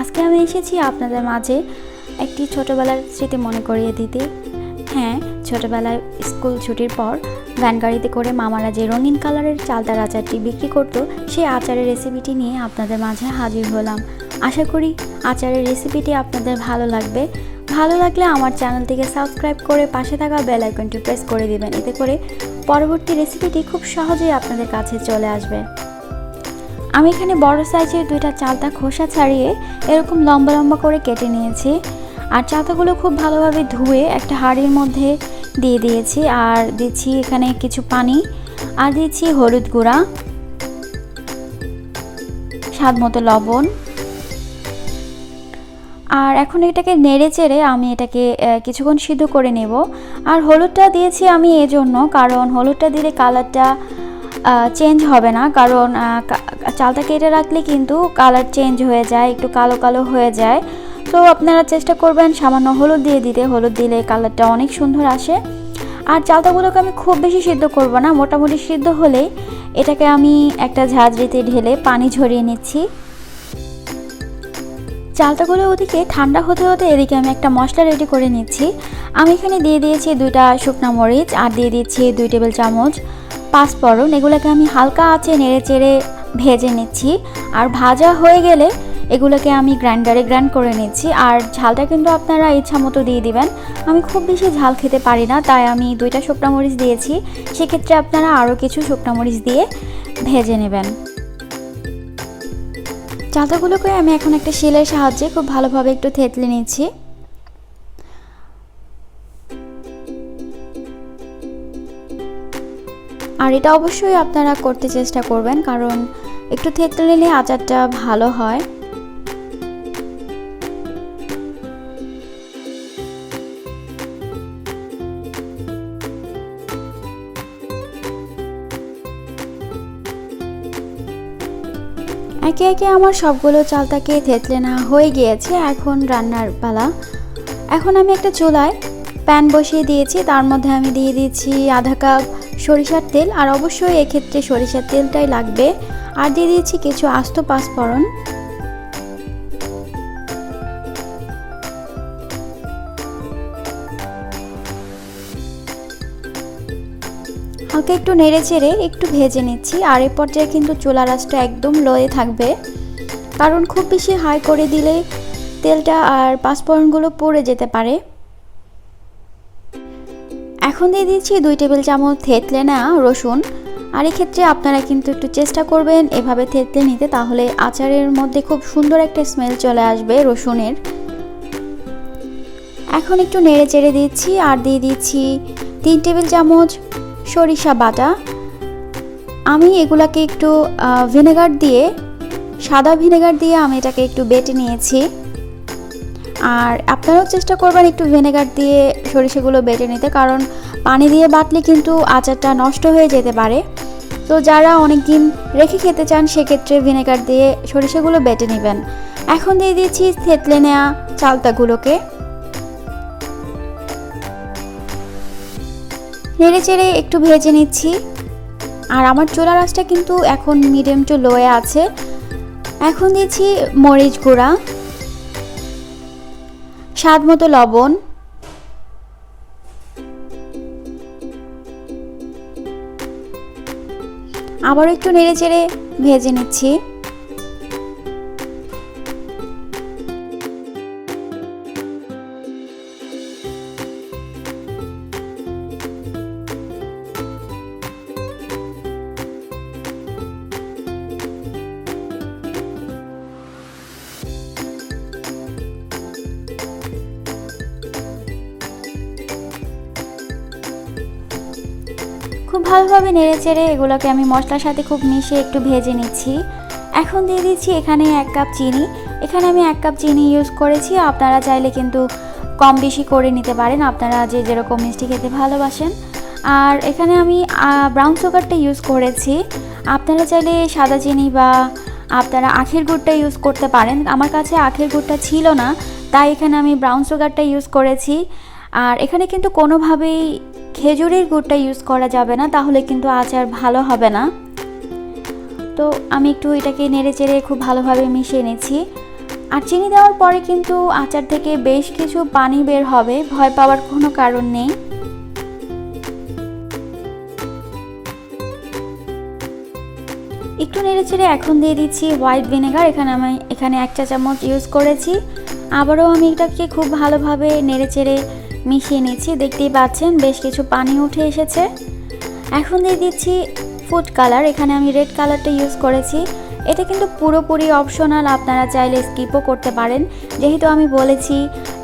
আজকে আমি এসেছি আপনাদের মাঝে একটি ছোটবেলার স্মৃতি মনে করিয়ে দিতে। হ্যাঁ, ছোটবেলায় স্কুল ছুটির পর ভ্যান গাড়িতে করে মামারা যে রঙিন কালারের চালতার আচারটি বিক্রি করতো, সেই আচারের রেসিপিটি নিয়ে আপনাদের মাঝে হাজির হলাম। আশা করি আচারের রেসিপিটি আপনাদের ভালো লাগবে। ভালো লাগলে আমার চ্যানেলটিকে সাবস্ক্রাইব করে পাশে থাকা বেল আইকনটি প্রেস করে দিবেন, এতে করে পরবর্তী রেসিপিটি খুব সহজেই আপনাদের কাছে চলে আসবে। আমি এখানে বড় সাইজের দুইটা চালতা খোসা ছাড়িয়ে এরকম লম্বা লম্বা করে কেটে নিয়েছি। আর চালতাগুলো খুব ভালোভাবে ধুয়ে একটা হাঁড়ির মধ্যে দিয়ে দিয়েছি। আর দিচ্ছি এখানে কিছু পানি, আর দিচ্ছি হলুদ গুঁড়া, স্বাদ মতো লবণ। আর এখন এটাকে নেড়ে চেড়ে আমি এটাকে কিছুক্ষণ সিদ্ধ করে নেব। আর হলুদটা দিয়েছি আমি এজন্য, কারণ হলুদটা দিলে কালারটা চেঞ্জ হবে না, কারণ চালটা কেটে রাখলে কিন্তু কালার চেঞ্জ হয়ে যায়, একটু কালো কালো হয়ে যায়। তো আপনারা চেষ্টা করবেন সামান্য হলুদ দিয়ে দিতে, হলুদ দিলে কালারটা অনেক সুন্দর আসে। আর চালতাগুলোকে আমি খুব বেশি সিদ্ধ করব না, মোটামুটি সিদ্ধ হলেই এটাকে আমি একটা ঝাঁঝরিতে ঢেলে পানি ঝরিয়ে নিচ্ছি। চালতাগুলো ওদিকে ঠান্ডা হতে হতে এদিকে আমি একটা মশলা রেডি করে নিচ্ছি। আমি এখানে দিয়ে দিয়েছি 2টা শুকনা মরিচ, আর দিয়ে দিচ্ছি 2 টেবিল চামচ পাঁচফোড়ন। এগুলোকে আমি হালকা আঁচে নেড়ে চেড়ে ভেজে নিচ্ছি। আর ভাজা হয়ে গেলে এগুলোকে আমি গ্রাইন্ডারে গ্রাইন্ড করে নিচ্ছি। আর ঝালটা কিন্তু আপনারা ইচ্ছা মতো দিয়ে দিবেন। আমি খুব বেশি ঝাল খেতে পারি না, তাই আমি 2টা শুকনা মরিচ দিয়েছি। সেক্ষেত্রে আপনারা আরও কিছু শুকনা মরিচ দিয়ে ভেজে নেবেন। চালতাগুলোকে আমি এখন একটা শিলের সাহায্যে খুব ভালোভাবে একটু থেতলে নিচ্ছি। আর এটা অবশ্যই আপনারা করতে চেষ্টা করবেন, কারণ একটু থেতলে নিলে আচারটা ভালো হয়। একে একে আমার সবগুলো চালতাকে থেতলে নেওয়া হয়ে গিয়েছে। এখন রান্নার পালা। এখন আমি একটা চুলায় প্যান বসিয়ে দিয়েছি, তার মধ্যে আমি দিয়ে দিয়েছি আধা কাপ সরিষার তেল। আর অবশ্যই এক্ষেত্রে সরিষার তেলটাই লাগবে। আর দিয়ে দিয়েছি কিছু আস্ত পাঁচফোড়ন। হালকা একটু নেড়ে চেড়ে একটু ভেজে নিচ্ছি। আর এই পর্যায়ে কিন্তু চুলার আঁচটা একদম লোয়ে থাকবে, কারণ খুব বেশি হাই করে দিলে তেলটা আর পাঁচফোড়নগুলো পুড়ে যেতে পারে। এখন দিয়ে দিচ্ছি 2 টেবিল চামচ থেতলে নেওয়া রসুন। আর এক্ষেত্রে আপনারা কিন্তু একটু চেষ্টা করবেন এভাবে থেতলে নিতে, তাহলে আচারের মধ্যে খুব সুন্দর একটা স্মেল চলে আসবে রসুনের। এখন একটু নেড়ে চেড়ে দিচ্ছি। আর দিয়ে দিচ্ছি 3 টেবিল চামচ সরিষা বাটা। আমি এগুলাকে একটু ভিনেগার দিয়ে, সাদা ভিনেগার দিয়ে আমি এটাকে একটু বেটে নিয়েছি। আর আপনারাও চেষ্টা করবেন একটু ভিনেগার দিয়ে সরিষাগুলো বেটে নিতে, কারণ পানি দিয়ে বাটলে কিন্তু আচারটা নষ্ট হয়ে যেতে পারে। তো যারা অনেক দিন রেখে খেতে চান সেক্ষেত্রে ভিনেগার দিয়ে সরিষাগুলো বেটে নেবেন। এখন দিয়ে দিচ্ছি থেতলে নেওয়া চালতাগুলোকে। নেড়ে চেড়ে একটু ভেজে নিচ্ছি। আর আমার চুলার আঁচটা কিন্তু এখন মিডিয়াম টু লোয়ে আছে। এখন দিচ্ছি মরিচ গুঁড়া, স্বাদ মতো লবণ, আবার একটু নেড়ে চেড়ে ভেজে নিচ্ছি। খুব ভালোভাবে নেড়ে চেড়ে এগুলোকে আমি মশলার সাথে খুব মিশিয়ে একটু ভেজে নিচ্ছি। এখন দিয়ে দিচ্ছি এখানে 1 কাপ চিনি। এখানে আমি 1 কাপ চিনি ইউজ করেছি, আপনারা চাইলে কিন্তু কম বেশি করে নিতে পারেন, আপনারা যে যেরকম মিষ্টি খেতে ভালোবাসেন। আর এখানে আমি ব্রাউন সুগারটা ইউজ করেছি। আপনারা চাইলে সাদা চিনি বা আপনারা আখের গুড়টা ইউজ করতে পারেন। আমার কাছে আখের গুড়টা ছিল না, তাই এখানে আমি ব্রাউন সুগারটা ইউজ করেছি। আর এখানে কিন্তু কোনোভাবেই খেজুরের গুড়টা ইউজ করা যাবে না, তাহলে কিন্তু আচার ভালো হবে না। তো আমি একটু এটাকে নেড়ে চেড়ে খুব ভালোভাবে মিশিয়ে নিচ্ছি। আর চিনি দেওয়ার পরে কিন্তু আচার থেকে বেশ কিছু পানি বের হবে, ভয় পাওয়ার কোনো কারণ নেই। একটু নেড়েচেড়ে এখন দিয়ে দিচ্ছি হোয়াইট ভিনেগার। এখানে 1 চা চামচ ইউজ করেছি। আবারও আমি এটাকে খুব ভালোভাবে নেড়েচেড়ে মিশিয়ে নিচ্ছি। দেখতেই পাচ্ছেন বেশ কিছু পানি উঠে এসেছে। এখন দিয়ে দিচ্ছি ফুড কালার। এখানে আমি রেড কালারটা ইউজ করেছি। এটা কিন্তু পুরোপুরি অপশনাল, আপনারা চাইলে স্কিপও করতে পারেন। যেহেতু আমি বলেছি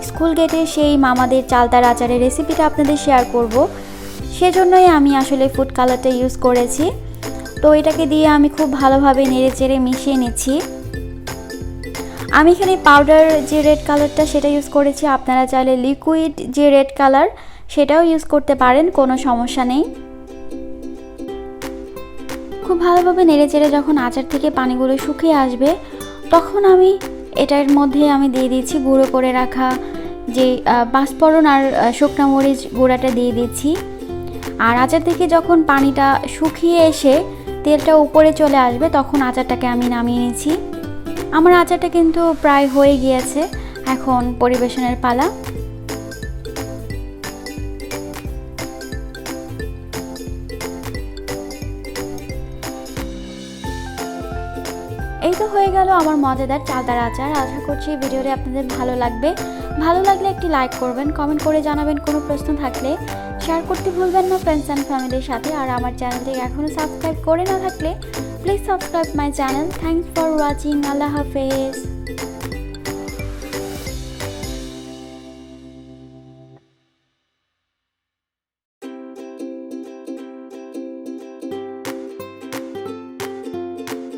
স্কুল গেটে সেই মামাদের চালতার আচারের রেসিপিটা আপনাদের শেয়ার করব, সেজন্যই আমি আসলে ফুড কালারটা ইউজ করেছি। তো এটাকে দিয়ে আমি খুব ভালোভাবে নেড়েচেড়ে মিশিয়ে নিচ্ছি। আমি এখানে পাউডার যে রেড কালারটা সেটা ইউজ করেছি, আপনারা চাইলে লিকুইড যে রেড কালার সেটাও ইউজ করতে পারেন, কোনো সমস্যা নেই। খুব ভালোভাবে নেড়েচেড়ে যখন আচার থেকে পানিগুলো শুকিয়ে আসবে, তখন আমি এটার মধ্যে দিয়ে দিচ্ছি গুঁড়ো করে রাখা যে পাঁচফোড়ন আর শুকনো মরিচ গুঁড়াটা দিয়ে দিচ্ছি। আর আচার থেকে যখন পানিটা শুকিয়ে এসে তেলটা উপরে চলে আসবে, তখন আচারটাকে আমি নামিয়ে নিচ্ছি। আমার আচারটা কিন্তু প্রায় হয়ে গিয়েছে, এখন পরিবেশনের পালা। এই তো হয়ে গেল আমার মজাদার চালতার আচার। আশা করছি ভিডিওটি আপনাদের ভালো লাগবে। ভালো লাগলে একটি লাইক করবেন, কমেন্ট করে জানাবেন। কোনো প্রশ্ন থাকলে শেয়ার করতে ভুলবেন না ফ্রেন্ডস অ্যান্ড ফ্যামিলির সাথে। আর আমার চ্যানেলটিকে এখনও সাবস্ক্রাইব করে না থাকলে please subscribe my channel. Thanks for watching. আল্লাহ হাফেজ।